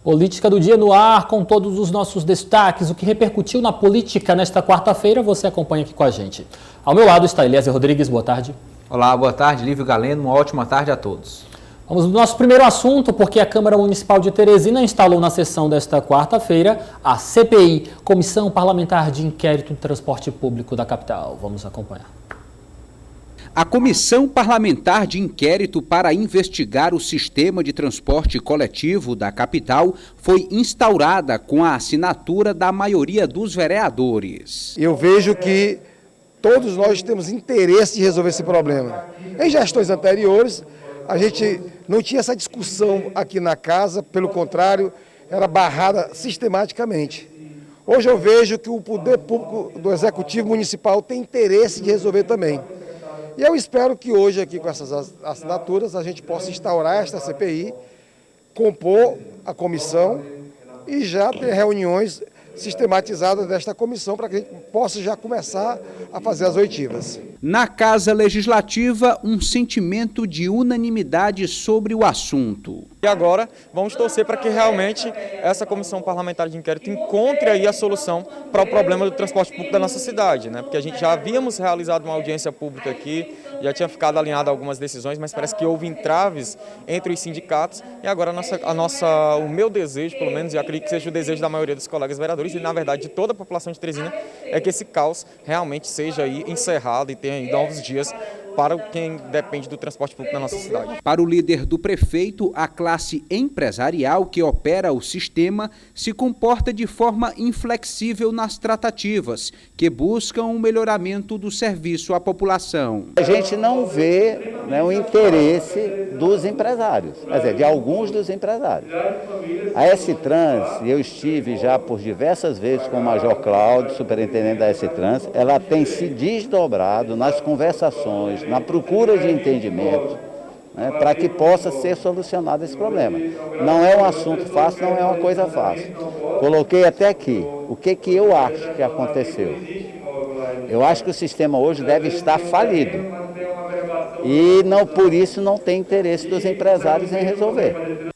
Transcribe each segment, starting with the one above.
Política do dia no ar, com todos os nossos destaques. O que repercutiu na política nesta quarta-feira, você acompanha aqui com a gente. Ao meu lado está Eliezer Rodrigues, boa tarde. Olá, boa tarde, Lívio Galeno, uma ótima tarde a todos. Vamos no nosso primeiro assunto, porque a Câmara Municipal de Teresina instalou na sessão desta quarta-feira a CPI, Comissão Parlamentar de Inquérito do Transporte Público da capital. Vamos acompanhar. A Comissão Parlamentar de Inquérito para investigar o sistema de transporte coletivo da capital foi instaurada com a assinatura da maioria dos vereadores. Eu vejo que todos nós temos interesse de resolver esse problema. Em gestões anteriores, a gente não tinha essa discussão aqui na casa, pelo contrário, era barrada sistematicamente. Hoje eu vejo que o poder público do Executivo Municipal tem interesse de resolver também. E eu espero que hoje, aqui com essas assinaturas, a gente possa instaurar esta CPI, compor a comissão e já ter reuniões sistematizadas desta comissão para que a gente possa já começar a fazer as oitivas. Na Casa Legislativa, um sentimento de unanimidade sobre o assunto. E agora vamos torcer para que realmente essa comissão parlamentar de inquérito encontre aí a solução para o problema do transporte público da nossa cidade, né? Porque a gente já havíamos realizado uma audiência pública aqui, já tinha ficado alinhado algumas decisões, mas parece que houve entraves entre os sindicatos e agora o meu desejo, pelo menos, e acredito que seja o desejo da maioria dos colegas vereadores e, na verdade, de toda a população de Teresina, é que esse caos realmente seja aí encerrado e tenha aí novos dias para quem depende do transporte público na nossa cidade. Para o líder do prefeito, a classe empresarial que opera o sistema se comporta de forma inflexível nas tratativas, que buscam o melhoramento do serviço à população. A gente não vê, né, o interesse dos empresários, quer dizer, de alguns dos empresários. A S-Trans, eu estive já por diversas vezes com o Major Cláudio, superintendente da S-Trans, ela tem se desdobrado nas conversações, na procura de entendimento, né, para que possa ser solucionado esse problema. Não é um assunto fácil, não é uma coisa fácil. Coloquei até aqui o que eu acho que aconteceu. Eu acho que o sistema hoje deve estar falido e não, por isso não tem interesse dos empresários em resolver.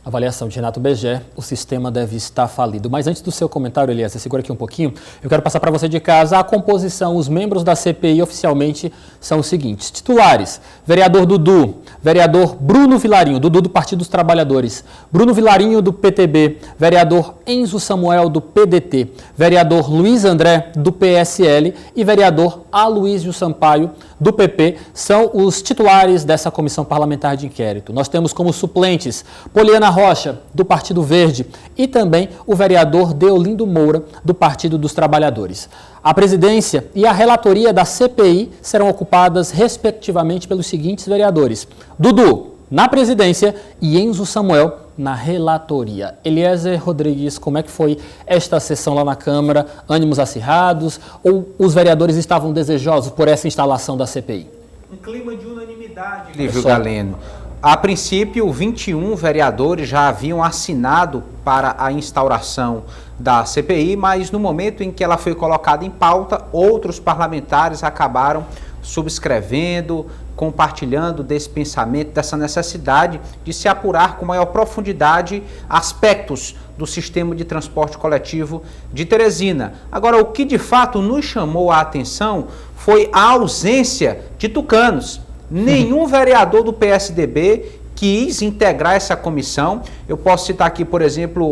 Avaliação de Renato Begé, o sistema deve estar falido. Mas antes do seu comentário, Eliezer, segura aqui um pouquinho, eu quero passar para você de casa a composição. Os membros da CPI oficialmente são os seguintes: titulares, vereador Dudu, vereador Bruno Vilarinho, Dudu do Partido dos Trabalhadores, Bruno Vilarinho do PTB, vereador Enzo Samuel do PDT, vereador Luiz André do PSL e vereador Aloísio Sampaio do PP, são os titulares dessa comissão parlamentar de inquérito. Nós temos como suplentes Poliana Rocha, do Partido Verde, e também o vereador Deolindo Moura, do Partido dos Trabalhadores. A presidência e a relatoria da CPI serão ocupadas, respectivamente, pelos seguintes vereadores: Dudu, na presidência, e Enzo Samuel, na relatoria. Eliezer Rodrigues, como é que foi esta sessão lá na Câmara? Ânimos acirrados ou os vereadores estavam desejosos por essa instalação da CPI? Um clima de unanimidade, Lívio Galeno. A princípio, 21 vereadores já haviam assinado para a instauração da CPI, mas no momento em que ela foi colocada em pauta, outros parlamentares acabaram subscrevendo, compartilhando desse pensamento, dessa necessidade de se apurar com maior profundidade aspectos do sistema de transporte coletivo de Teresina. Agora, o que de fato nos chamou a atenção foi a ausência de tucanos. Nenhum vereador do PSDB quis integrar essa comissão. Eu posso citar aqui, por exemplo,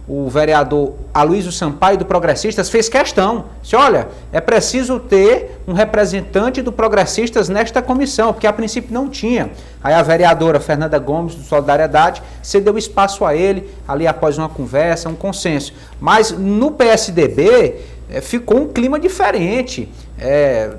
o vereador Aloísio Sampaio, do Progressistas, fez questão. Disse, olha, é preciso ter um representante do Progressistas nesta comissão, porque a princípio não tinha. Aí a vereadora Fernanda Gomes, do Solidariedade, cedeu espaço a ele, ali após uma conversa, um consenso. Mas no PSDB ficou um clima diferente.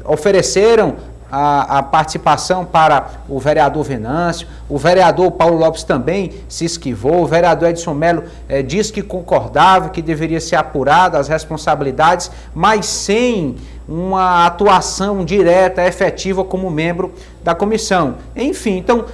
Ofereceram a participação para o vereador Venâncio, o vereador Paulo Lopes também se esquivou, o vereador Edson Melo disse que concordava, que deveria ser apurada as responsabilidades, mas sem uma atuação direta, efetiva como membro da comissão. Enfim, então,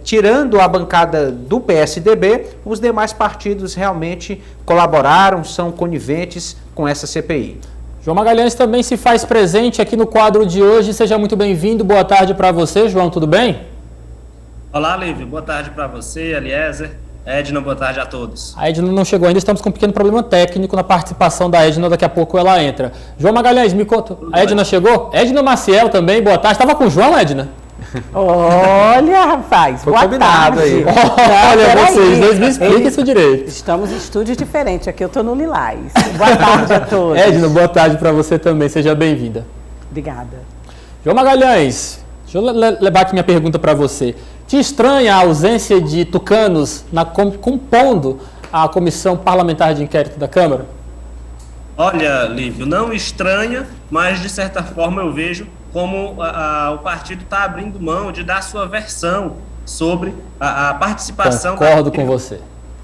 tirando a bancada do PSDB, os demais partidos realmente colaboraram, são coniventes com essa CPI. João Magalhães também se faz presente aqui no quadro de hoje. Seja muito bem-vindo. Boa tarde para você, João. Tudo bem? Olá, Lívio. Boa tarde para você, Eliezer. Edna, boa tarde a todos. A Edna não chegou ainda, estamos com um pequeno problema técnico na participação da Edna, daqui a pouco ela entra. João Magalhães, me conta, a Edna chegou? Edna Maciel também, boa tarde. Estava com o João, Edna? Olha, rapaz, Foi boa combinado tarde. aí. Olha, vocês dois me expliquem isso direito. Estamos em estúdios diferentes, aqui eu estou no Lilás. Boa tarde a todos. Edna, boa tarde para você também, seja bem-vinda. Obrigada. João Magalhães, deixa eu levar aqui minha pergunta para você. Te estranha a ausência de tucanos compondo a Comissão Parlamentar de Inquérito da Câmara? Olha, Lívio, não estranha, mas de certa forma eu vejo como o partido está abrindo mão de dar sua versão sobre a participação... Concordo com você.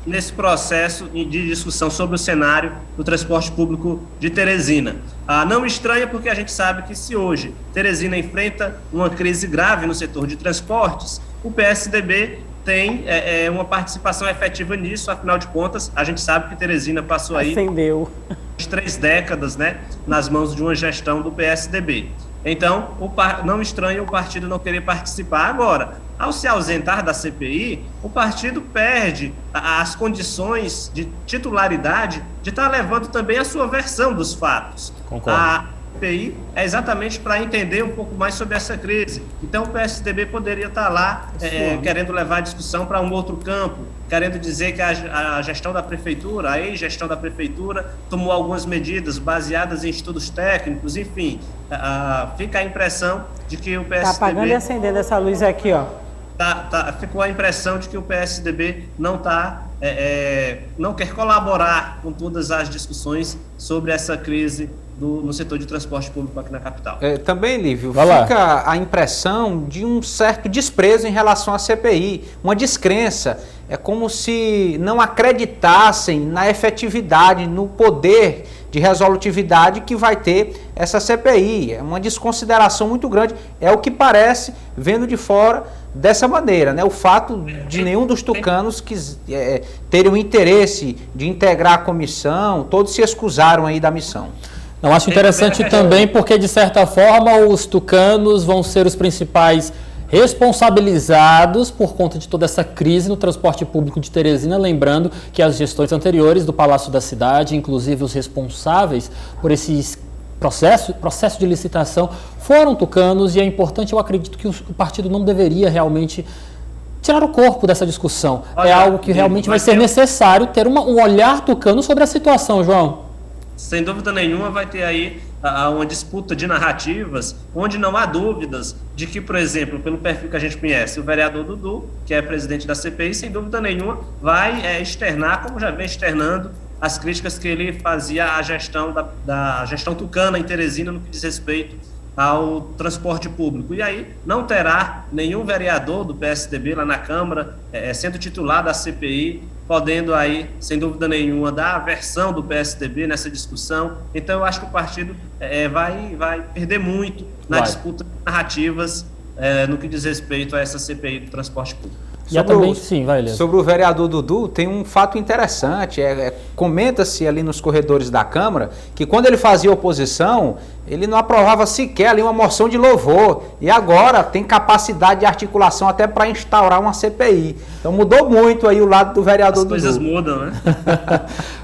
Nesse processo de discussão sobre o cenário do transporte público de Teresina. Não estranha porque a gente sabe que se hoje Teresina enfrenta uma crise grave no setor de transportes, o PSDB tem uma participação efetiva nisso, afinal de contas, a gente sabe que Teresina passou aí 3 décadas, né, nas mãos de uma gestão do PSDB. Então, não estranha o partido não querer participar. Agora, ao se ausentar da CPI, o partido perde as condições de titularidade de estar levando também a sua versão dos fatos. Concordo. A CPI é exatamente para entender um pouco mais sobre essa crise. Então, o PSDB poderia estar lá querendo levar a discussão para um outro campo, querendo dizer que a gestão da prefeitura, a ex-gestão da prefeitura, tomou algumas medidas baseadas em estudos técnicos, enfim. Fica a impressão de que o PSDB... Está apagando e acendendo essa luz aqui, ó. Ficou a impressão de que o PSDB não quer colaborar com todas as discussões sobre essa crise no setor de transporte público aqui na capital. Também, Lívio, Vai lá. fica a impressão de um certo desprezo em relação à CPI, uma descrença. É como se não acreditassem na efetividade, no poder de resolutividade que vai ter essa CPI. É uma desconsideração muito grande. É o que parece, vendo de fora, dessa maneira, né? O fato de nenhum dos tucanos terem o interesse de integrar a comissão, todos se excusaram aí da missão. Não, acho interessante também porque, de certa forma, os tucanos vão ser os principais responsabilizados por conta de toda essa crise no transporte público de Teresina, lembrando que as gestões anteriores do Palácio da Cidade, inclusive os responsáveis por esse processo de licitação, foram tucanos, e é importante, eu acredito que o partido não deveria realmente tirar o corpo dessa discussão. É algo que realmente vai ser necessário ter um olhar tucano sobre a situação, João. Sem dúvida nenhuma vai ter aí uma disputa de narrativas, onde não há dúvidas de que, por exemplo, pelo perfil que a gente conhece, o vereador Dudu, que é presidente da CPI, sem dúvida nenhuma vai externar, como já vem externando, as críticas que ele fazia à gestão da gestão tucana em Teresina no que diz respeito ao transporte público. E aí não terá nenhum vereador do PSDB lá na Câmara sendo titular da CPI, podendo aí, sem dúvida nenhuma, dar a versão do PSDB nessa discussão. Então eu acho que o partido vai perder muito na disputa de narrativas no que diz respeito a essa CPI do transporte público. Sobre o vereador Dudu, tem um fato interessante, comenta-se ali nos corredores da Câmara, que quando ele fazia oposição, ele não aprovava sequer ali uma moção de louvor, e agora tem capacidade de articulação até para instaurar uma CPI. Então mudou muito aí o lado do vereador Dudu. As coisas mudam, né?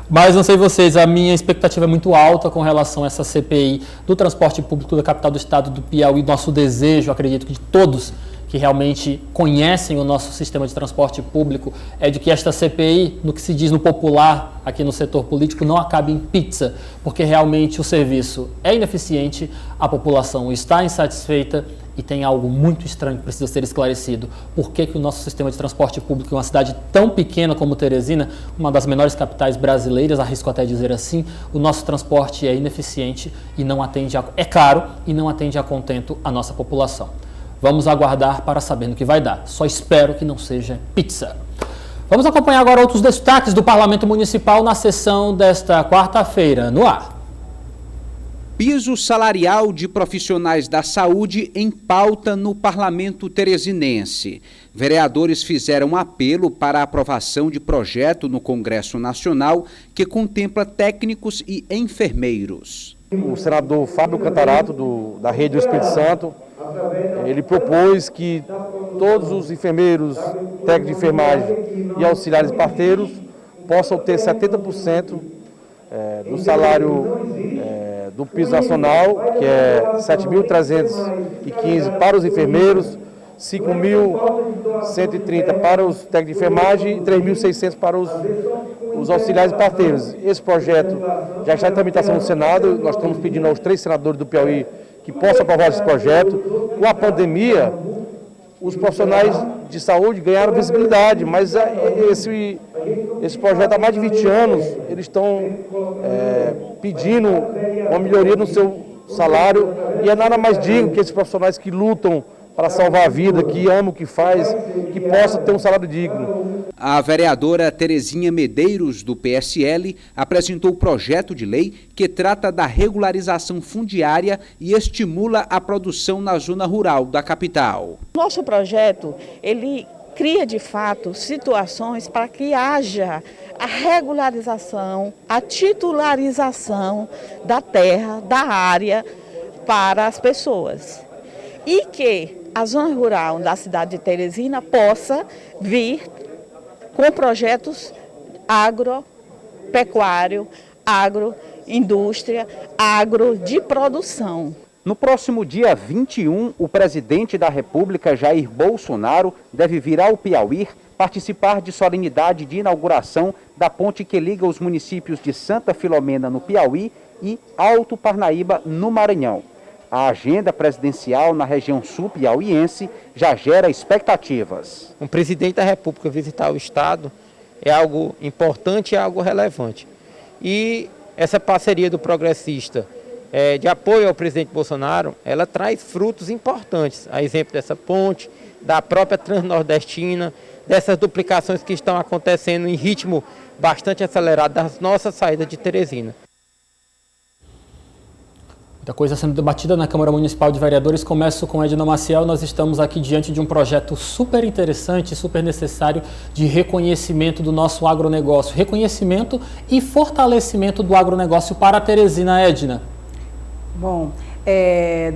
Mas não sei vocês, a minha expectativa é muito alta com relação a essa CPI do transporte público da capital do estado do Piauí. Nosso desejo, acredito que de todos que realmente conhecem o nosso sistema de transporte público, é de que esta CPI, no que se diz no popular, aqui no setor político, não acabe em pizza, porque realmente o serviço é ineficiente, a população está insatisfeita e tem algo muito estranho que precisa ser esclarecido. Por que o nosso sistema de transporte público, em uma cidade tão pequena como Teresina, uma das menores capitais brasileiras, arrisco até dizer assim, o nosso transporte é ineficiente e não atende é caro e não atende a contento a nossa população. Vamos aguardar para saber no que vai dar. Só espero que não seja pizza. Vamos acompanhar agora outros destaques do Parlamento Municipal na sessão desta quarta-feira. No ar. Piso salarial de profissionais da saúde em pauta no Parlamento Teresinense. Vereadores fizeram um apelo para a aprovação de projeto no Congresso Nacional que contempla técnicos e enfermeiros. O senador Fábio Cantarato, da Rede do Espírito Santo, ele propôs que todos os enfermeiros, técnicos de enfermagem e auxiliares parteiros possam ter 70% do salário do piso nacional, que é R$ 7.315 para os enfermeiros, R$ 5.130 para os técnicos de enfermagem e R$ 3.600 para os auxiliares e parteiros. Esse projeto já está em tramitação no Senado, nós estamos pedindo aos 3 senadores do Piauí que possam aprovar esse projeto. Com a pandemia, os profissionais de saúde ganharam visibilidade, mas esse projeto há mais de 20 anos, eles estão pedindo uma melhoria no seu salário e é nada mais digno que esses profissionais que lutam para salvar a vida, que amam o que faz, que possam ter um salário digno. A vereadora Terezinha Medeiros, do PSL, apresentou o projeto de lei que trata da regularização fundiária e estimula a produção na zona rural da capital. Nosso projeto, ele cria de fato situações para que haja a regularização, a titularização da terra, da área para as pessoas. E que a zona rural da cidade de Teresina possa vir com projetos agropecuário, agroindústria, agro de produção. No próximo dia 21, o presidente da República, Jair Bolsonaro, deve vir ao Piauí participar de solenidade de inauguração da ponte que liga os municípios de Santa Filomena, no Piauí, e Alto Parnaíba, no Maranhão. A agenda presidencial na região sul piauiense já gera expectativas. Um presidente da República visitar o Estado é algo importante e algo relevante. E essa parceria do progressista de apoio ao presidente Bolsonaro, ela traz frutos importantes, a exemplo dessa ponte, da própria Transnordestina, dessas duplicações que estão acontecendo em ritmo bastante acelerado das nossas saídas de Teresina. Muita coisa sendo debatida na Câmara Municipal de Vereadores. Começo com Edna Maciel. Nós estamos aqui diante de um projeto super interessante, super necessário de reconhecimento do nosso agronegócio. Reconhecimento e fortalecimento do agronegócio para a Teresina, Edna. Bom,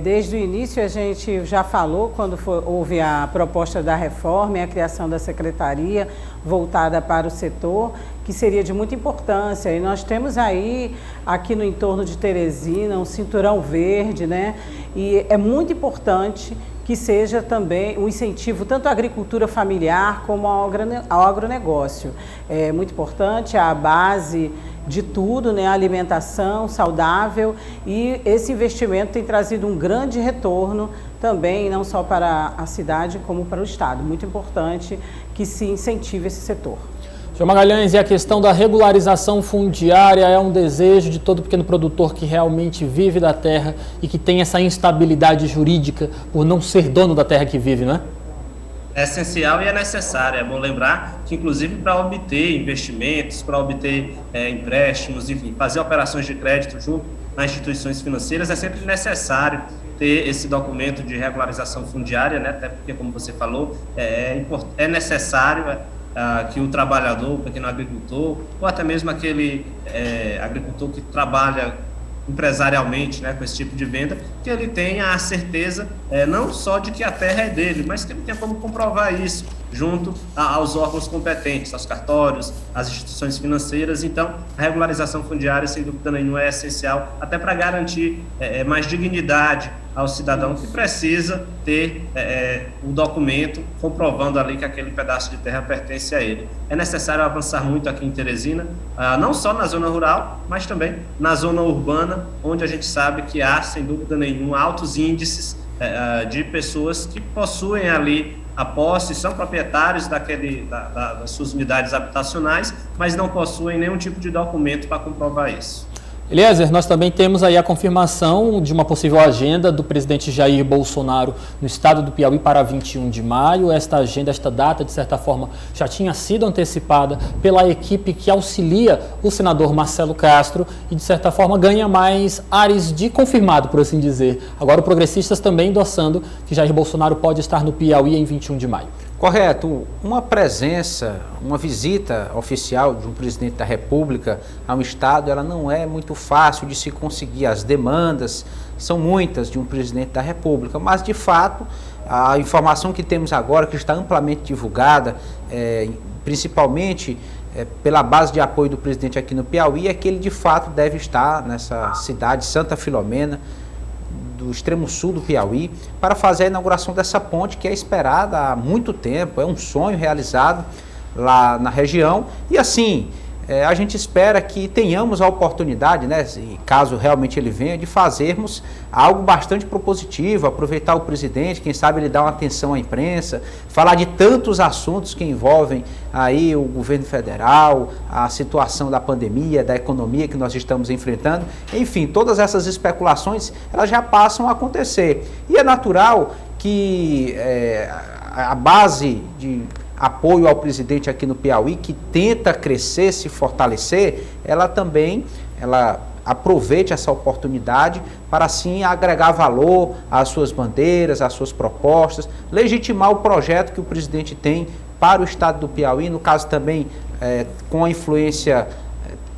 desde o início a gente já falou, quando houve a proposta da reforma e a criação da secretaria voltada para o setor, que seria de muita importância. E nós temos aí, aqui no entorno de Teresina, um cinturão verde, né? E é muito importante que seja também um incentivo tanto à agricultura familiar como ao agronegócio. É muito importante, a base de tudo, né? A alimentação saudável, e esse investimento tem trazido um grande retorno também, não só para a cidade, como para o Estado. Muito importante que se incentive esse setor. Senhor Magalhães, e a questão da regularização fundiária é um desejo de todo pequeno produtor que realmente vive da terra e que tem essa instabilidade jurídica por não ser dono da terra que vive, não é? É essencial e é necessário. É bom lembrar que, inclusive, para obter investimentos, para obter empréstimos, enfim, fazer operações de crédito junto às instituições financeiras, é sempre necessário ter esse documento de regularização fundiária, né? Até porque, como você falou, é necessário que o trabalhador, o pequeno agricultor, ou até mesmo aquele agricultor que trabalha empresarialmente, né, com esse tipo de venda, que ele tenha a certeza não só de que a terra é dele, mas que ele tenha como comprovar isso junto aos órgãos competentes, aos cartórios, às instituições financeiras. Então, a regularização fundiária, sem dúvida nenhuma, é essencial até para garantir mais dignidade ao cidadão que precisa ter o documento comprovando ali que aquele pedaço de terra pertence a ele. É necessário avançar muito aqui em Teresina, não só na zona rural, mas também na zona urbana, onde a gente sabe que há, sem dúvida nenhuma, altos índices de pessoas que possuem ali a posse, são proprietários das suas unidades habitacionais, mas não possuem nenhum tipo de documento para comprovar isso. Eliezer, nós também temos aí a confirmação de uma possível agenda do presidente Jair Bolsonaro no estado do Piauí para 21 de maio. Esta agenda, esta data, de certa forma, já tinha sido antecipada pela equipe que auxilia o senador Marcelo Castro e, de certa forma, ganha mais ares de confirmado, por assim dizer. Agora, o Progressistas também endossando que Jair Bolsonaro pode estar no Piauí em 21 de maio. Correto. Uma presença, uma visita oficial de um presidente da República a um estado, ela não é muito fácil de se conseguir. As demandas são muitas de um presidente da República, mas de fato a informação que temos agora, que está amplamente divulgada, principalmente pela base de apoio do presidente aqui no Piauí, é que ele de fato deve estar nessa cidade, Santa Filomena, do extremo sul do Piauí, para fazer a inauguração dessa ponte que é esperada há muito tempo, é um sonho realizado lá na região. E assim, a gente espera que tenhamos a oportunidade, né, caso realmente ele venha, de fazermos algo bastante propositivo, aproveitar o presidente, quem sabe ele dar uma atenção à imprensa, falar de tantos assuntos que envolvem aí o governo federal, a situação da pandemia, da economia que nós estamos enfrentando. Enfim, todas essas especulações, elas já passam a acontecer. E é natural que a base de apoio ao presidente aqui no Piauí, que tenta crescer, se fortalecer, ela aproveite essa oportunidade para assim agregar valor às suas bandeiras, às suas propostas, legitimar o projeto que o presidente tem para o estado do Piauí, no caso também com a influência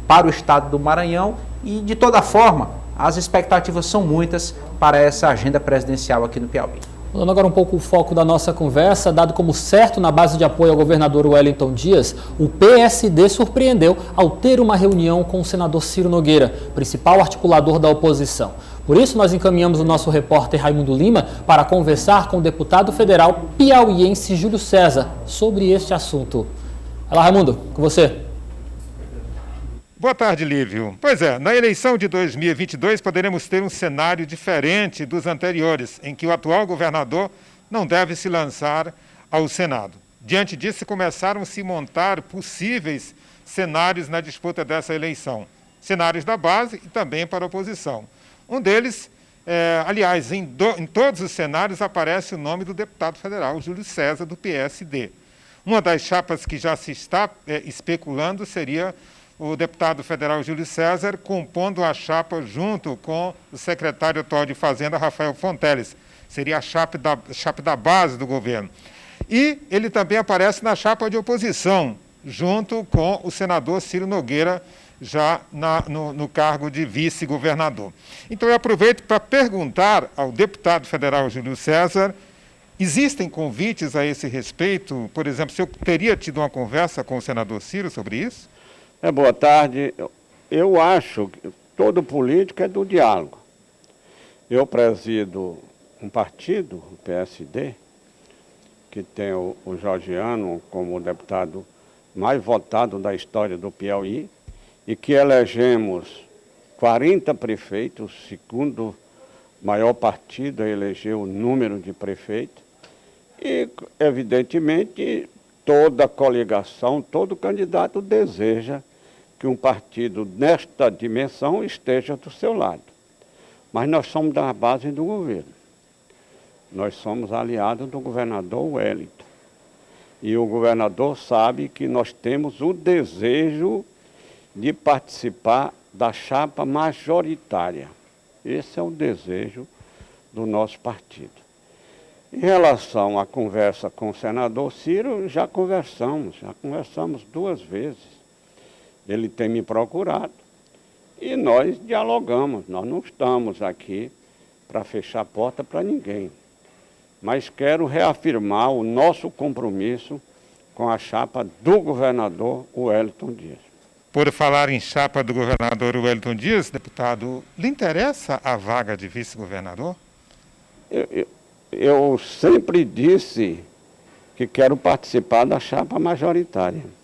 para o estado do Maranhão, e de toda forma as expectativas são muitas para essa agenda presidencial aqui no Piauí. Mudando agora um pouco o foco da nossa conversa, dado como certo na base de apoio ao governador Wellington Dias, o PSD surpreendeu ao ter uma reunião com o senador Ciro Nogueira, principal articulador da oposição. Por isso, nós encaminhamos o nosso repórter Raimundo Lima para conversar com o deputado federal piauiense Júlio César sobre este assunto. Olá, Raimundo, com você. Boa tarde, Lívio. Pois é, na eleição de 2022 poderemos ter um cenário diferente dos anteriores, em que o atual governador não deve se lançar ao Senado. Diante disso, começaram a se montar possíveis cenários na disputa dessa eleição. Cenários da base e também para a oposição. Um deles, aliás, em todos os cenários aparece o nome do deputado federal Júlio César, do PSD. Uma das chapas que já se está especulando seria o deputado federal Júlio César compondo a chapa junto com o secretário atual de Fazenda, Rafael Fonteles. Seria a chapa da base do governo. E ele também aparece na chapa de oposição, junto com o senador Ciro Nogueira, já no cargo de vice-governador. Então eu aproveito para perguntar ao deputado federal Júlio César, existem convites a esse respeito? Por exemplo, se eu teria tido uma conversa com o senador Ciro sobre isso? Boa tarde. Eu acho que todo político é do diálogo. Eu presido um partido, o PSD, que tem o Georgiano como o deputado mais votado da história do Piauí, e que elegemos 40 prefeitos, o segundo maior partido a eleger o número de prefeitos, e, evidentemente, toda coligação, todo candidato deseja que um partido nesta dimensão esteja do seu lado. Mas nós somos da base do governo. Nós somos aliados do governador Wellington. E o governador sabe que nós temos o desejo de participar da chapa majoritária. Esse é o desejo do nosso partido. Em relação à conversa com o senador Ciro, já conversamos 2 vezes. Ele tem me procurado e nós dialogamos. Nós não estamos aqui para fechar a porta para ninguém. Mas quero reafirmar o nosso compromisso com a chapa do governador Wellington Dias. Por falar em chapa do governador Wellington Dias, deputado, lhe interessa a vaga de vice-governador? Eu sempre disse que quero participar da chapa majoritária.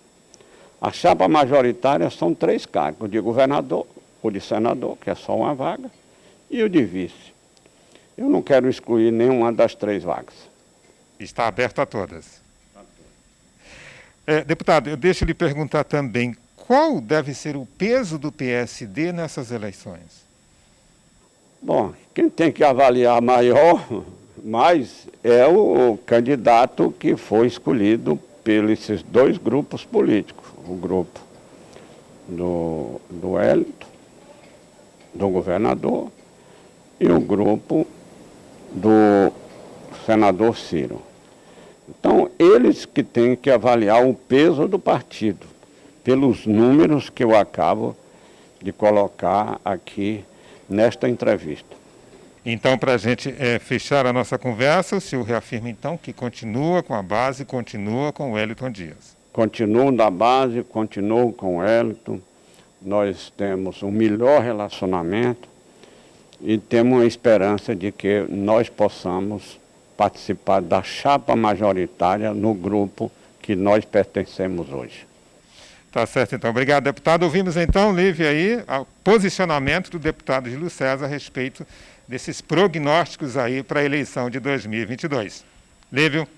A chapa majoritária são 3 cargos, o de governador, o de senador, que é só uma vaga, e o de vice. Eu não quero excluir nenhuma das 3 vagas. Está aberto a todas. Deputado, eu deixo lhe perguntar também, qual deve ser o peso do PSD nessas eleições? Bom, quem tem que avaliar mais é o candidato que foi escolhido pelos 2 grupos políticos. O grupo do Wellington, do governador, e o grupo do senador Ciro. Então, eles que têm que avaliar o peso do partido, pelos números que eu acabo de colocar aqui nesta entrevista. Então, para a gente fechar a nossa conversa, o senhor reafirma então que continua com a base, continua com o Wellington Dias. Continuo na base, continuo com o Wellington. Nós temos um melhor relacionamento e temos a esperança de que nós possamos participar da chapa majoritária no grupo que nós pertencemos hoje. Tá certo, então. Obrigado, deputado. Ouvimos então, Lívia, aí, o posicionamento do deputado Júlio César a respeito desses prognósticos aí para a eleição de 2022. Lívio.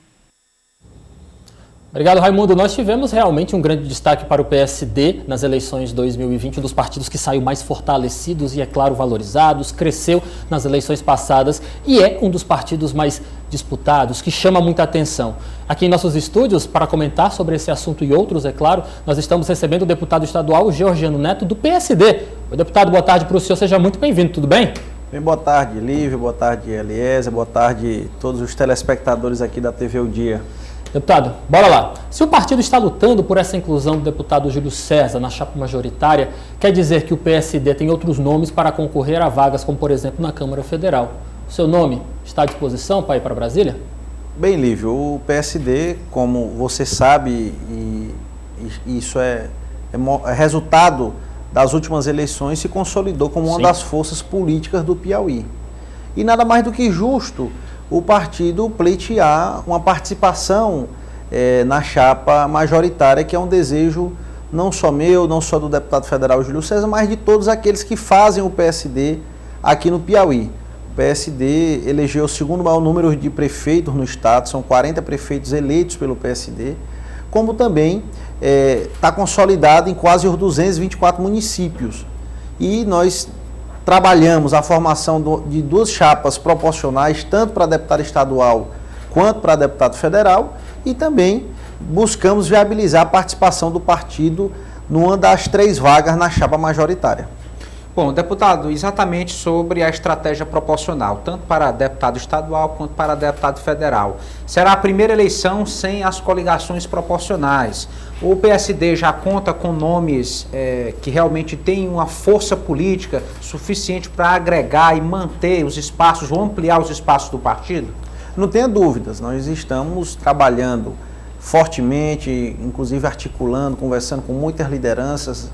Obrigado, Raimundo. Nós tivemos realmente um grande destaque para o PSD nas eleições de 2020, um dos partidos que saiu mais fortalecidos e, é claro, valorizados, cresceu nas eleições passadas e é um dos partidos mais disputados, que chama muita atenção. Aqui em nossos estúdios, para comentar sobre esse assunto e outros, é claro, nós estamos recebendo o deputado estadual Georgiano Neto, do PSD. Oi, deputado, boa tarde para o senhor, seja muito bem-vindo, tudo bem? Bem, boa tarde, Lívio, boa tarde, Eliezer, boa tarde a todos os telespectadores aqui da TV O Dia. Deputado, bora lá. Se o partido está lutando por essa inclusão do deputado Júlio César na chapa majoritária, quer dizer que o PSD tem outros nomes para concorrer a vagas, como por exemplo na Câmara Federal. O seu nome está à disposição para ir para Brasília? Bem, Lívio, o PSD, como você sabe, e isso é resultado das últimas eleições, se consolidou como uma das forças políticas do Piauí. E nada mais do que justo o partido pleitear uma participação na chapa majoritária, que é um desejo não só meu, não só do deputado federal Júlio César, mas de todos aqueles que fazem o PSD aqui no Piauí. O PSD elegeu o segundo maior número de prefeitos no estado, são 40 prefeitos eleitos pelo PSD, como também está consolidado em quase os 224 municípios. E nós trabalhamos a formação de duas chapas proporcionais, tanto para deputado estadual quanto para deputado federal, e também buscamos viabilizar a participação do partido numa das 3 vagas na chapa majoritária. Bom, deputado, exatamente sobre a estratégia proporcional, tanto para deputado estadual quanto para deputado federal. Será a primeira eleição sem as coligações proporcionais. O PSD já conta com nomes que realmente têm uma força política suficiente para agregar e manter os espaços ou ampliar os espaços do partido? Não tenha dúvidas, nós estamos trabalhando fortemente, inclusive articulando, conversando com muitas lideranças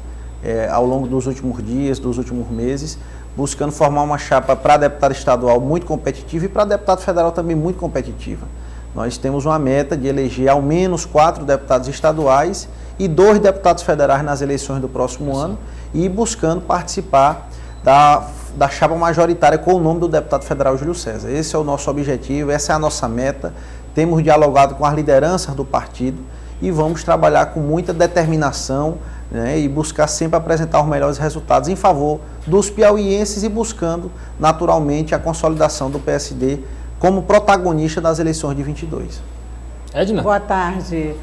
ao longo dos últimos dias, dos últimos meses, buscando formar uma chapa para deputado estadual muito competitiva e para deputado federal também muito competitiva. Nós temos uma meta de eleger ao menos 4 deputados estaduais e 2 deputados federais nas eleições do próximo ano e buscando participar da chapa majoritária com o nome do deputado federal Júlio César. Esse é o nosso objetivo, essa é a nossa meta. Temos dialogado com as lideranças do partido e vamos trabalhar com muita determinação, né, e buscar sempre apresentar os melhores resultados em favor dos piauienses e buscando naturalmente a consolidação do PSD como protagonista das eleições de 22. Edna? Boa tarde,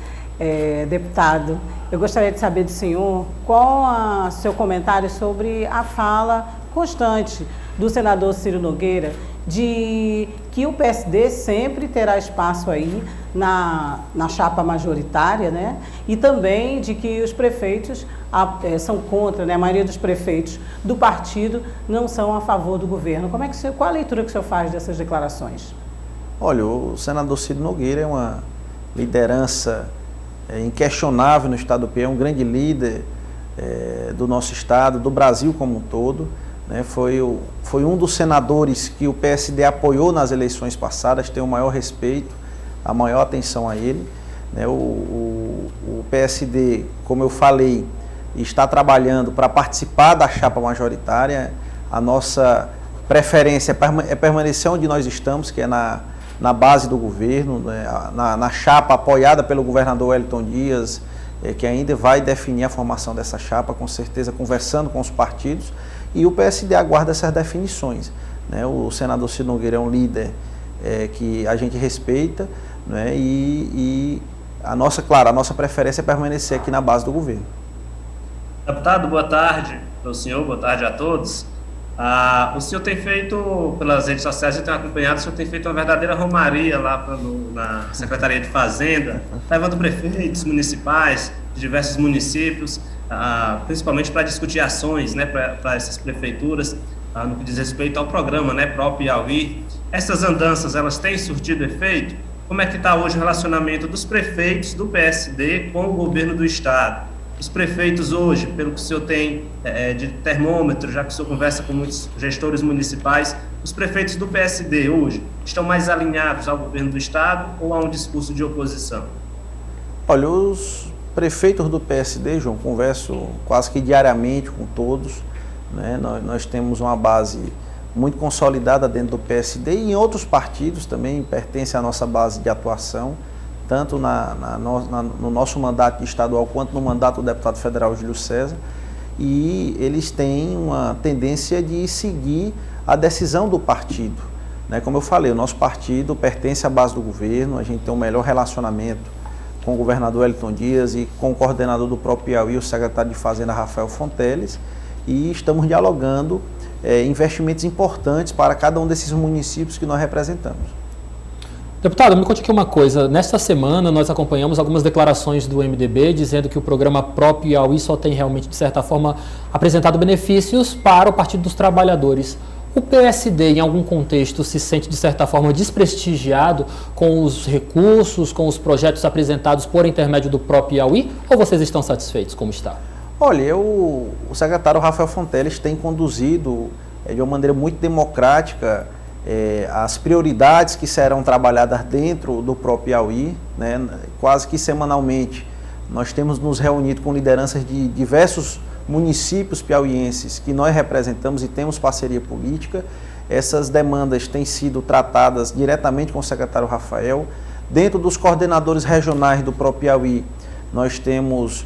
deputado. Eu gostaria de saber do senhor qual o seu comentário sobre a fala constante do senador Ciro Nogueira de que o PSD sempre terá espaço aí na chapa majoritária, né? E também de que os prefeitos são contra, né? A maioria dos prefeitos do partido não são a favor do governo. Qual a leitura que o senhor faz dessas declarações? Olha, o senador Ciro Nogueira é uma liderança inquestionável no estado do Piauí, é um grande líder do nosso estado, do Brasil como um todo. Foi um dos senadores que o PSD apoiou nas eleições passadas, tem o maior respeito, a maior atenção a ele. O PSD, como eu falei, está trabalhando para participar da chapa majoritária. A nossa preferência é permanecer onde nós estamos, que é na base do governo, na chapa apoiada pelo governador Wellington Dias, que ainda vai definir a formação dessa chapa, com certeza conversando com os partidos. E o PSD aguarda essas definições. O senador Ciro Nogueira é um líder que a gente respeita, e a nossa preferência é permanecer aqui na base do governo. Deputado, boa tarde ao senhor, boa tarde a todos. O senhor tem feito, pelas redes sociais, eu tenho acompanhado, o senhor tem feito uma verdadeira romaria lá na Secretaria de Fazenda, levando prefeitos municipais de diversos municípios, principalmente para discutir ações, né, para essas prefeituras, no que diz respeito ao programa, né, Pro-Piauí. Essas andanças, elas têm surtido efeito? Como é que está hoje o relacionamento dos prefeitos do PSD com o governo do Estado? Os prefeitos hoje, pelo que o senhor tem de termômetro, já que o senhor conversa com muitos gestores municipais, os prefeitos do PSD hoje estão mais alinhados ao governo do Estado ou a um discurso de oposição? Olha, os prefeitos do PSD, João, converso quase que diariamente com todos, né? Nós temos uma base muito consolidada dentro do PSD e em outros partidos também pertence à nossa base de atuação, tanto no nosso mandato estadual quanto no mandato do deputado federal Júlio César, e eles têm uma tendência de seguir a decisão do partido, né? Como eu falei, o nosso partido pertence à base do governo, a gente tem um melhor relacionamento com o governador Wellington Dias e com o coordenador do próprio Piauí, o secretário de Fazenda Rafael Fonteles, e estamos dialogando investimentos importantes para cada um desses municípios que nós representamos. Deputado, me conte aqui uma coisa. Nesta semana nós acompanhamos algumas declarações do MDB dizendo que o programa Pro-Piauí só tem realmente, de certa forma, apresentado benefícios para o Partido dos Trabalhadores. O PSD, em algum contexto, se sente, de certa forma, desprestigiado com os recursos, com os projetos apresentados por intermédio do Pro-Piauí, ou vocês estão satisfeitos como está? Olha, o secretário Rafael Fonteles tem conduzido de uma maneira muito democrática as prioridades que serão trabalhadas dentro do Pro-Piauí, né? Quase que semanalmente nós temos nos reunido com lideranças de diversos municípios piauienses que nós representamos e temos parceria política. Essas demandas têm sido tratadas diretamente com o secretário Rafael. Dentro dos coordenadores regionais do Pro-Piauí, nós temos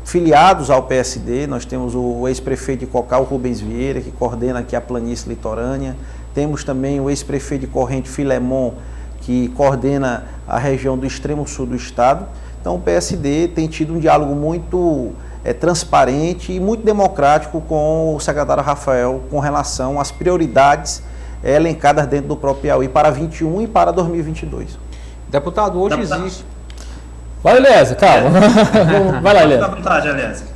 filiados ao PSD, nós temos o ex-prefeito de Cocal, Rubens Vieira, que coordena aqui a planície litorânea. Temos também o ex-prefeito de Corrente, Filemon, que coordena a região do extremo sul do estado. Então o PSD tem tido um diálogo muito transparente e muito democrático com o secretário Rafael com relação às prioridades elencadas dentro do próprio Piauí para 21 e para 2022. Deputado, hoje existe... Vai, Eliezer, calma. Vai lá, Eliezer. Fica à vontade, Eliezer.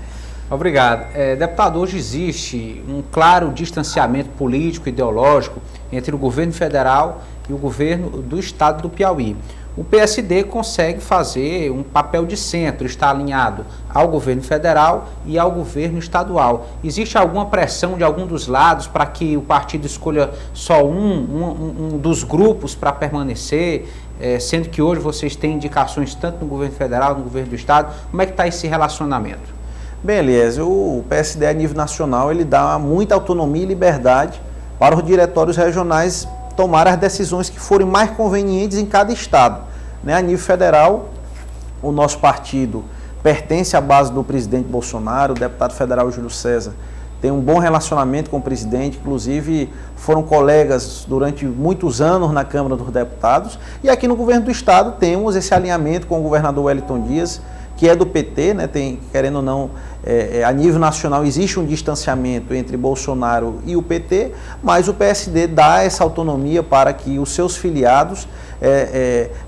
Obrigado. Deputado, hoje existe um claro distanciamento político e ideológico entre o governo federal e o governo do estado do Piauí. O PSD consegue fazer um papel de centro, está alinhado ao governo federal e ao governo estadual. Existe alguma pressão de algum dos lados para que o partido escolha só um dos grupos para permanecer, sendo que hoje vocês têm indicações tanto no governo federal, no governo do estado? Como é que está esse relacionamento? Bem, Eliezer, o PSD a nível nacional ele dá muita autonomia e liberdade para os diretórios regionais tomar as decisões que forem mais convenientes em cada estado, né? A nível federal, o nosso partido pertence à base do presidente Bolsonaro, o deputado federal Júlio César tem um bom relacionamento com o presidente, inclusive foram colegas durante muitos anos na Câmara dos Deputados, e aqui no governo do estado temos esse alinhamento com o governador Wellington Dias, que é do PT, né? Tem, querendo ou não, a nível nacional existe um distanciamento entre Bolsonaro e o PT, mas o PSD dá essa autonomia para que os seus filiados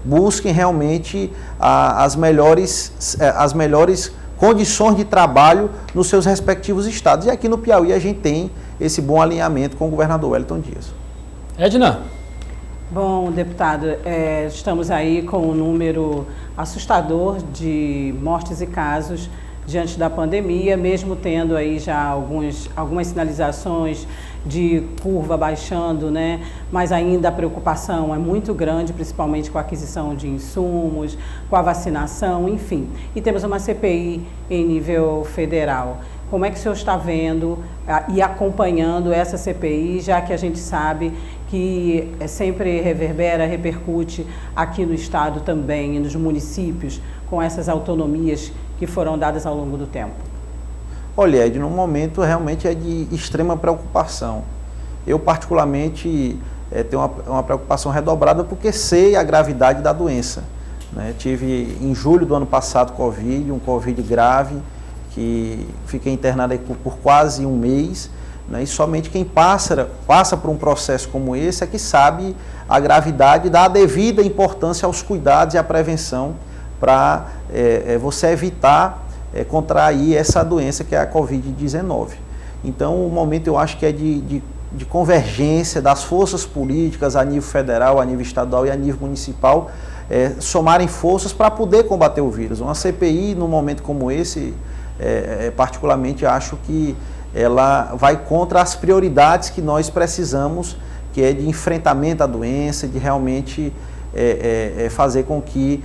busquem realmente as melhores condições de trabalho nos seus respectivos estados. E aqui no Piauí a gente tem esse bom alinhamento com o governador Wellington Dias. Edna. Bom, deputado, estamos aí com um número assustador de mortes e casos diante da pandemia, mesmo tendo aí já algumas sinalizações de curva baixando, né? Mas ainda a preocupação é muito grande, principalmente com a aquisição de insumos, com a vacinação, enfim. E temos uma CPI em nível federal. Como é que o senhor está vendo e acompanhando essa CPI, já que a gente sabe que sempre repercute aqui no estado também e nos municípios com essas autonomias que foram dadas ao longo do tempo? Olha, Ed, no momento realmente é de extrema preocupação. Eu particularmente tenho uma preocupação redobrada porque sei a gravidade da doença, né? Tive em julho do ano passado um Covid grave, que fiquei internado aí por quase um mês, né? E somente quem passa por um processo como esse é que sabe a gravidade, dá a devida importância aos cuidados e à prevenção para você evitar contrair essa doença que é a Covid-19. Então, o momento eu acho que é de convergência das forças políticas a nível federal, a nível estadual e a nível municipal, somarem forças para poder combater o vírus. Uma CPI, num momento como esse, particularmente acho que ela vai contra as prioridades que nós precisamos, que é de enfrentamento à doença, de realmente fazer com que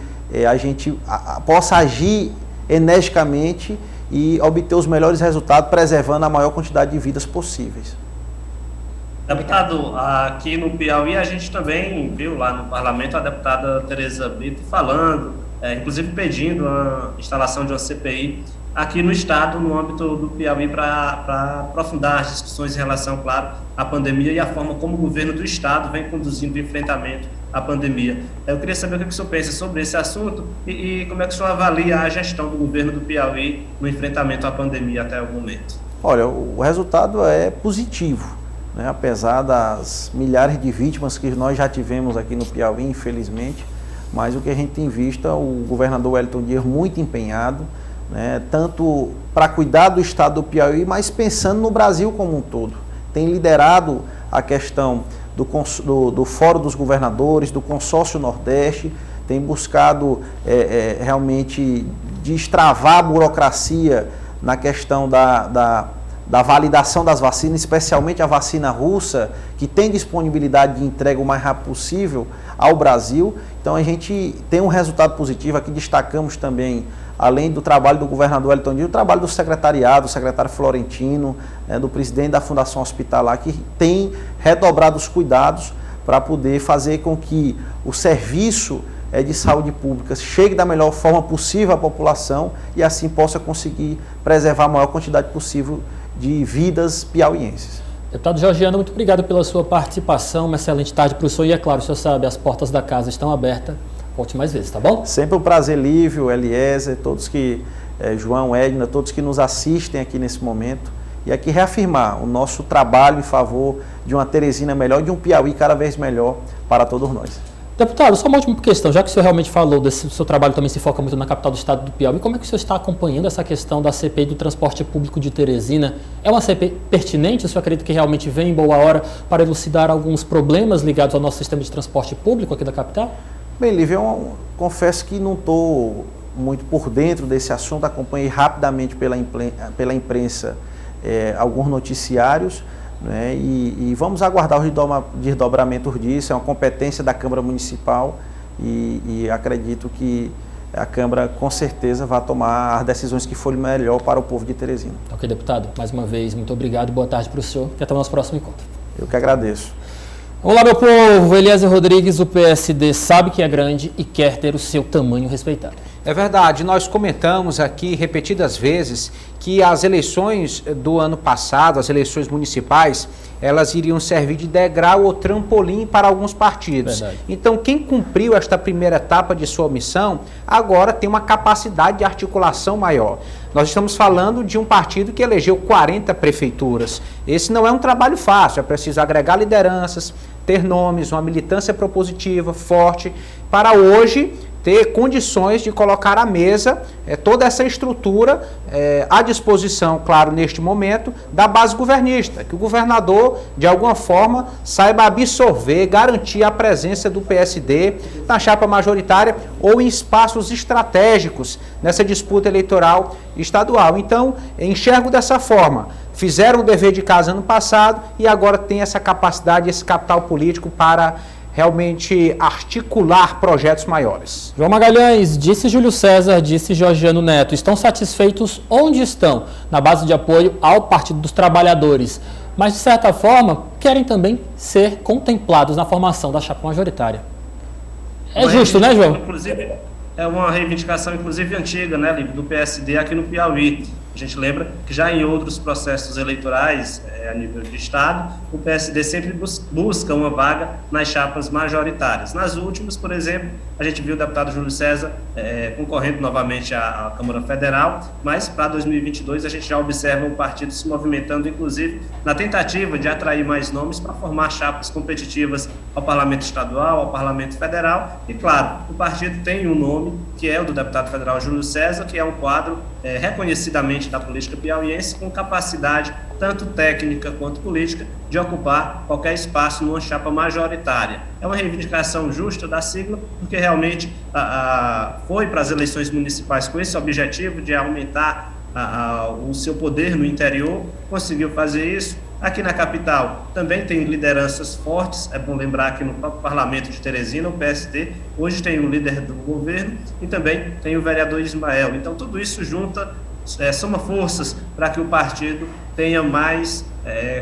a gente possa agir energicamente e obter os melhores resultados, preservando a maior quantidade de vidas possíveis. Deputado, aqui no Piauí a gente também viu lá no parlamento a deputada Tereza Brito falando, inclusive pedindo a instalação de uma CPI aqui no estado, no âmbito do Piauí, para aprofundar as discussões em relação, claro, à pandemia e a forma como o governo do estado vem conduzindo o enfrentamento à pandemia. Eu queria saber o que o senhor pensa sobre esse assunto e como é que o senhor avalia a gestão do governo do Piauí no enfrentamento à pandemia até o momento. Olha, o resultado é positivo, né? Apesar das milhares de vítimas que nós já tivemos aqui no Piauí, infelizmente, mas o que a gente tem visto é o governador Wellington Dias muito empenhado, né, tanto para cuidar do estado do Piauí, mas pensando no Brasil como um todo. Tem liderado a questão do Fórum dos Governadores, do Consórcio Nordeste, tem buscado realmente destravar a burocracia na questão da validação das vacinas, especialmente a vacina russa, que tem disponibilidade de entrega o mais rápido possível ao Brasil. Então a gente tem um resultado positivo. Aqui destacamos também, além do trabalho do governador Wellington Dias, o trabalho do secretariado, do secretário Florentino, do presidente da Fundação Hospitalar, que tem redobrado os cuidados para poder fazer com que o serviço de saúde pública chegue da melhor forma possível à população e assim possa conseguir preservar a maior quantidade possível de vidas piauienses. Deputado Georgiano, muito obrigado pela sua participação, uma excelente tarde para o senhor e, é claro, o senhor sabe, as portas da casa estão abertas, volte mais vezes, tá bom? Sempre um prazer, Lívio, Eliezer, todos que, João, Edna, todos que nos assistem aqui nesse momento, e aqui reafirmar o nosso trabalho em favor de uma Teresina melhor, de um Piauí cada vez melhor para todos nós. Deputado, só uma última questão, já que o senhor realmente falou desse seu trabalho também se foca muito na capital do estado do Piauí, como é que o senhor está acompanhando essa questão da CPI do transporte público de Teresina? É uma CPI pertinente? O senhor acredita que realmente vem em boa hora para elucidar alguns problemas ligados ao nosso sistema de transporte público aqui da capital? Bem, Lívia, eu confesso que não estou muito por dentro desse assunto, acompanhei rapidamente pela imprensa alguns noticiários, né, e vamos aguardar os desdobramentos disso. É uma competência da Câmara Municipal e acredito que a Câmara com certeza vai tomar as decisões que forem melhor para o povo de Teresina. Ok, deputado. Mais uma vez, muito obrigado. Boa tarde para o senhor e até o nosso próximo encontro. Eu que agradeço. Olá, meu povo. Eliezer Rodrigues, o PSD sabe que é grande e quer ter o seu tamanho respeitado. É verdade, nós comentamos aqui repetidas vezes que as eleições do ano passado, as eleições municipais, elas iriam servir de degrau ou trampolim para alguns partidos. Verdade. Então, quem cumpriu esta primeira etapa de sua missão, agora tem uma capacidade de articulação maior. Nós estamos falando de um partido que elegeu 40 prefeituras. Esse não é um trabalho fácil, é preciso agregar lideranças, ter nomes, uma militância propositiva, forte, para hoje ter condições de colocar à mesa toda essa estrutura à disposição, claro, neste momento, da base governista, que o governador, de alguma forma, saiba absorver, garantir a presença do PSD na chapa majoritária ou em espaços estratégicos nessa disputa eleitoral estadual. Então, enxergo dessa forma. Fizeram o dever de casa ano passado e agora tem essa capacidade, esse capital político para realmente articular projetos maiores. João Magalhães, disse Júlio César, disse Georgiano Neto, estão satisfeitos onde estão? Na base de apoio ao Partido dos Trabalhadores. Mas, de certa forma, querem também ser contemplados na formação da chapa majoritária. É justo, né, João? Inclusive, é uma reivindicação, inclusive, antiga, né, do PSD aqui no Piauí. A gente lembra que já em outros processos eleitorais a nível de Estado, o PSD sempre busca uma vaga nas chapas majoritárias. Nas últimas, por exemplo, a gente viu o deputado Júlio César concorrendo novamente à Câmara Federal, mas para 2022 a gente já observa o partido se movimentando, inclusive, na tentativa de atrair mais nomes para formar chapas competitivas ao Parlamento Estadual, ao Parlamento Federal. E, claro, o partido tem um nome, que é o do deputado federal Júlio César, que é um quadro reconhecidamente da política piauiense, com capacidade tanto técnica quanto política de ocupar qualquer espaço numa chapa majoritária. É uma reivindicação justa da sigla, porque realmente foi para as eleições municipais com esse objetivo de aumentar o seu poder no interior, conseguiu fazer isso. Aqui na capital também tem lideranças fortes, é bom lembrar que no próprio parlamento de Teresina, o PSD, hoje tem o líder do governo e também tem o vereador Ismael. Então tudo isso junta, soma forças para que o partido tenha mais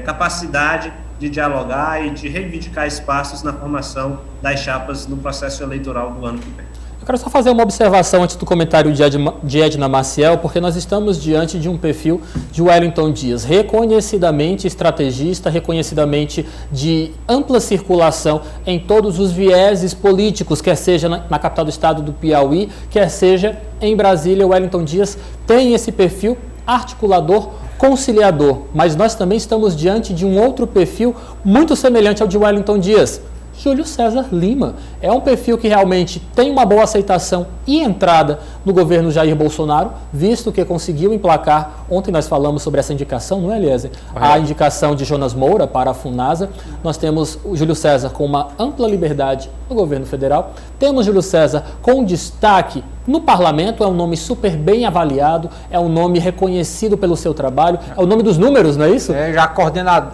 capacidade de dialogar e de reivindicar espaços na formação das chapas no processo eleitoral do ano que vem. Eu quero só fazer uma observação antes do comentário de Edna Maciel, porque nós estamos diante de um perfil de Wellington Dias, reconhecidamente estrategista, reconhecidamente de ampla circulação em todos os vieses políticos, quer seja na capital do estado do Piauí, quer seja em Brasília. O Wellington Dias tem esse perfil articulador, conciliador, mas nós também estamos diante de um outro perfil muito semelhante ao de Wellington Dias. Júlio César Lima é um perfil que realmente tem uma boa aceitação e entrada no governo Jair Bolsonaro, visto que conseguiu emplacar, ontem nós falamos sobre essa indicação, não é, Eliezer? A indicação de Jonas Moura para a FUNASA. Nós temos o Júlio César com uma ampla liberdade no governo federal, temos Júlio César com destaque no parlamento, é um nome super bem avaliado, é um nome reconhecido pelo seu trabalho, é o nome dos números, não é isso?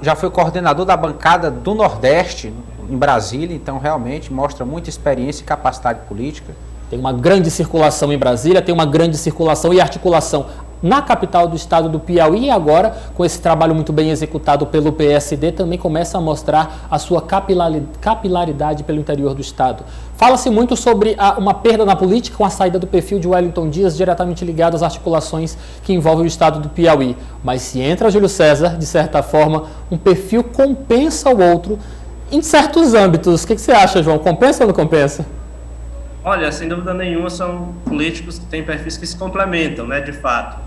Já foi coordenador da bancada do Nordeste, em Brasília, então realmente mostra muita experiência e capacidade política. Tem uma grande circulação em Brasília, tem uma grande circulação e articulação na capital do estado do Piauí, e agora, com esse trabalho muito bem executado pelo PSD, também começa a mostrar a sua capilaridade pelo interior do estado. Fala-se muito sobre uma perda na política com a saída do perfil de Wellington Dias, diretamente ligado às articulações que envolvem o estado do Piauí. Mas se entra Júlio César, de certa forma, um perfil compensa o outro em certos âmbitos. O que você acha, João? Compensa ou não compensa? Olha, sem dúvida nenhuma, são políticos que têm perfis que se complementam, né, de fato.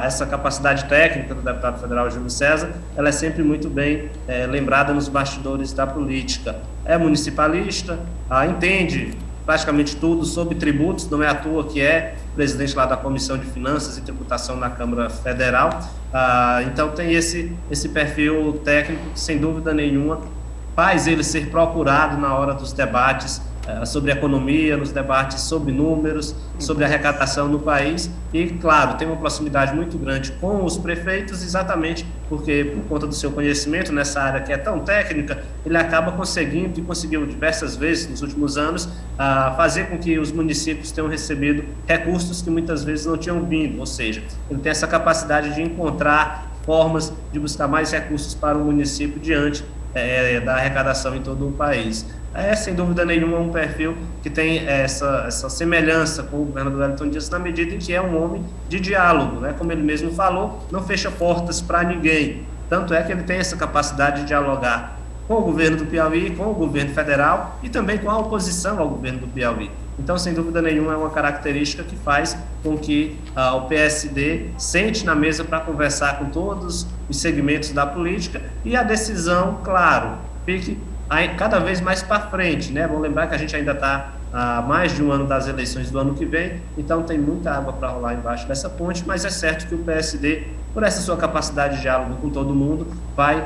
Essa capacidade técnica do deputado federal Júlio César, ela é sempre muito bem lembrada nos bastidores da política. É municipalista, entende praticamente tudo sobre tributos, não é à toa que é presidente lá da Comissão de Finanças e Tributação na Câmara Federal. Então tem esse perfil técnico que, sem dúvida nenhuma, faz ele ser procurado na hora dos debates sobre economia, nos debates sobre números, sobre arrecadação no país e, claro, tem uma proximidade muito grande com os prefeitos, exatamente porque, por conta do seu conhecimento nessa área que é tão técnica, ele acaba conseguindo, e conseguiu diversas vezes nos últimos anos, fazer com que os municípios tenham recebido recursos que muitas vezes não tinham vindo, ou seja, ele tem essa capacidade de encontrar formas de buscar mais recursos para o município diante da arrecadação em todo o país. Sem dúvida nenhuma, um perfil que tem essa semelhança com o governador Wellington Dias, na medida em que é um homem de diálogo, né? Como ele mesmo falou, não fecha portas para ninguém. Tanto é que ele tem essa capacidade de dialogar com o governo do Piauí, com o governo federal e também com a oposição ao governo do Piauí. Então, sem dúvida nenhuma, é uma característica que faz com que o PSD sente na mesa para conversar com todos os segmentos da política e a decisão, claro, fique cada vez mais para frente, né? Vamos lembrar que a gente ainda está há mais de um ano das eleições do ano que vem, então tem muita água para rolar embaixo dessa ponte, mas é certo que o PSD, por essa sua capacidade de diálogo com todo mundo, vai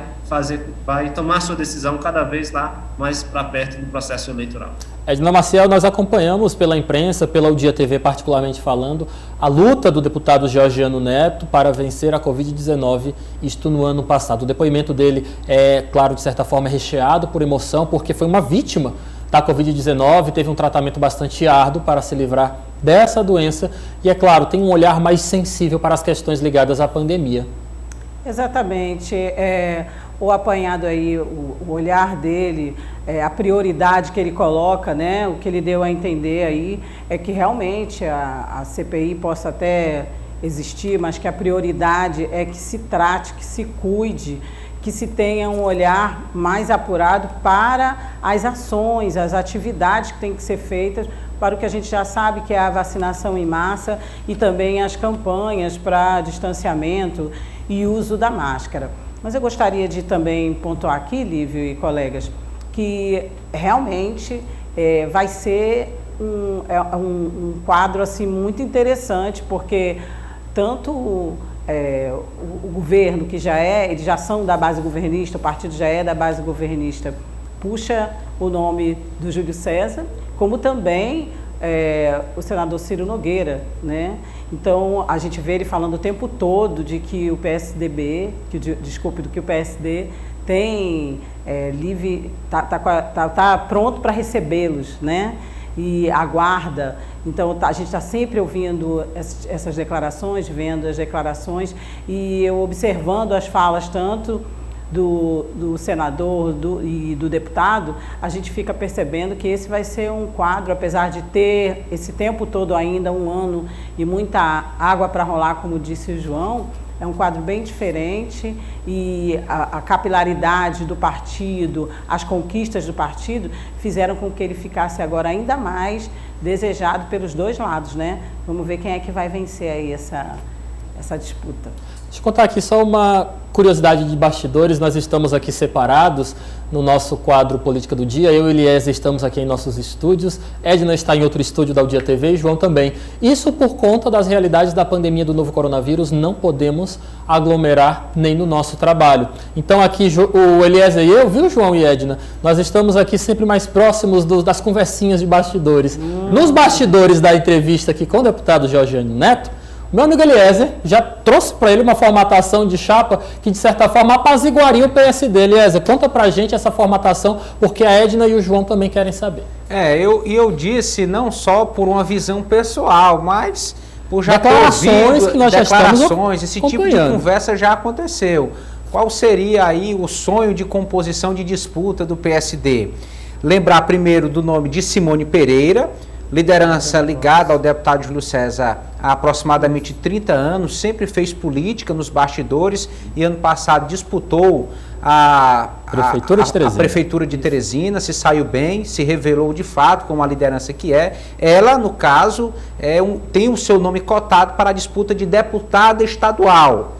tomar sua decisão cada vez lá mais para perto do processo eleitoral. Edna Maciel, nós acompanhamos pela imprensa, pela O Dia TV particularmente falando, a luta do deputado Georgiano Neto para vencer a Covid-19, isto no ano passado. O depoimento dele é, claro, de certa forma recheado por emoção, porque foi uma vítima da Covid-19, teve um tratamento bastante árduo para se livrar dessa doença e, é claro, tem um olhar mais sensível para as questões ligadas à pandemia. Exatamente. O apanhado aí, o olhar dele, a prioridade que ele coloca, né, o que ele deu a entender aí, é que realmente a CPI possa até existir, mas que a prioridade é que se trate, que se cuide, que se tenha um olhar mais apurado para as ações, as atividades que têm que ser feitas para o que a gente já sabe que é a vacinação em massa e também as campanhas para distanciamento e uso da máscara. Mas eu gostaria de também pontuar aqui, Lívio e colegas, que realmente vai ser um quadro assim, muito interessante, porque tanto o governo, que eles já são da base governista, o partido já é da base governista, puxa o nome do Júlio César, como também o senador Ciro Nogueira, né? Então, a gente vê ele falando o tempo todo de que o PSDB, do que o PSD tem tá pronto para recebê-los, né? E aguarda. Então, a gente está sempre ouvindo essas declarações, vendo as declarações e eu observando as falas tanto do senador e do deputado, a gente fica percebendo que esse vai ser um quadro, apesar de ter esse tempo todo ainda, um ano e muita água para rolar, como disse o João, é um quadro bem diferente e a capilaridade do partido, as conquistas do partido fizeram com que ele ficasse agora ainda mais desejado pelos dois lados, né? Vamos ver quem é que vai vencer aí essa disputa. Deixa eu contar aqui só uma curiosidade de bastidores. Nós estamos aqui separados no nosso quadro Política do Dia. Eu e Eliezer estamos aqui em nossos estúdios. Edna está em outro estúdio da Udia TV e João também. Isso por conta das realidades da pandemia do novo coronavírus. Não podemos aglomerar nem no nosso trabalho. Então aqui o Eliezer e eu, viu, João e Edna? Nós estamos aqui sempre mais próximos das conversinhas de bastidores. Nos bastidores da entrevista aqui com o deputado Georgiano Neto, meu amigo Eliezer já trouxe para ele uma formatação de chapa que, de certa forma, apaziguaria o PSD. Eliezer, conta para a gente essa formatação, porque a Edna e o João também querem saber. Eu disse não só por uma visão pessoal, mas por já declarações que nós já estamos esse tipo de conversa já aconteceu. Qual seria aí o sonho de composição de disputa do PSD? Lembrar primeiro do nome de Simone Pereira, liderança ligada ao deputado Júlio César há aproximadamente 30 anos, sempre fez política nos bastidores e ano passado disputou a Prefeitura de Teresina, se saiu bem, se revelou de fato como a liderança que é. Ela, no caso, tem o seu nome cotado para a disputa de deputada estadual.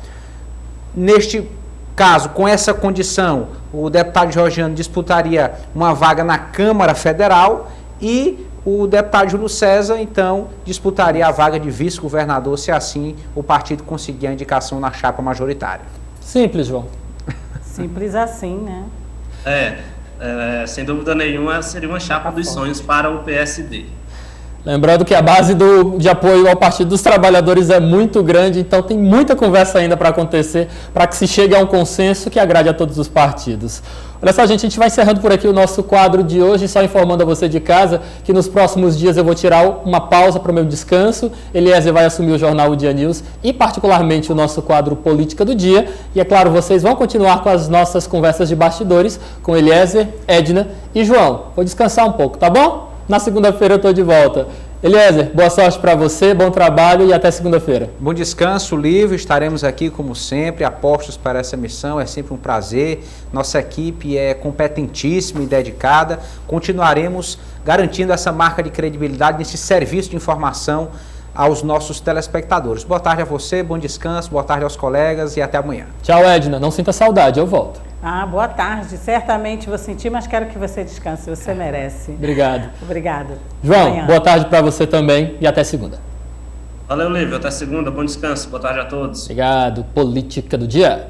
Neste caso, com essa condição, o deputado Georgiano disputaria uma vaga na Câmara Federal e o deputado Júlio César, então, disputaria a vaga de vice-governador, se assim o partido conseguir a indicação na chapa majoritária. Simples, João. Simples assim, né? Sem dúvida nenhuma, seria uma chapa dos sonhos para o PSD. Lembrando que a base de apoio ao Partido dos Trabalhadores é muito grande, então tem muita conversa ainda para acontecer, para que se chegue a um consenso que agrade a todos os partidos. Olha só, gente, a gente vai encerrando por aqui o nosso quadro de hoje, só informando a você de casa que nos próximos dias eu vou tirar uma pausa para o meu descanso. Eliezer vai assumir o jornal O Dia News e particularmente o nosso quadro Política do Dia. E é claro, vocês vão continuar com as nossas conversas de bastidores com Eliezer, Edna e João. Vou descansar um pouco, tá bom? Na segunda-feira eu estou de volta. Eliezer, boa sorte para você, bom trabalho e até segunda-feira. Bom descanso, Lívio. Estaremos aqui como sempre, apostos para essa missão. É sempre um prazer. Nossa equipe é competentíssima e dedicada. Continuaremos garantindo essa marca de credibilidade nesse serviço de informação aos nossos telespectadores. Boa tarde a você, bom descanso, boa tarde aos colegas e até amanhã. Tchau, Edna. Não sinta saudade, eu volto. Boa tarde. Certamente vou sentir, mas quero que você descanse. Você merece. Obrigado. Obrigada. João, boa tarde para você também e até segunda. Valeu, Lívio. Até segunda. Bom descanso. Boa tarde a todos. Obrigado. Política do Dia.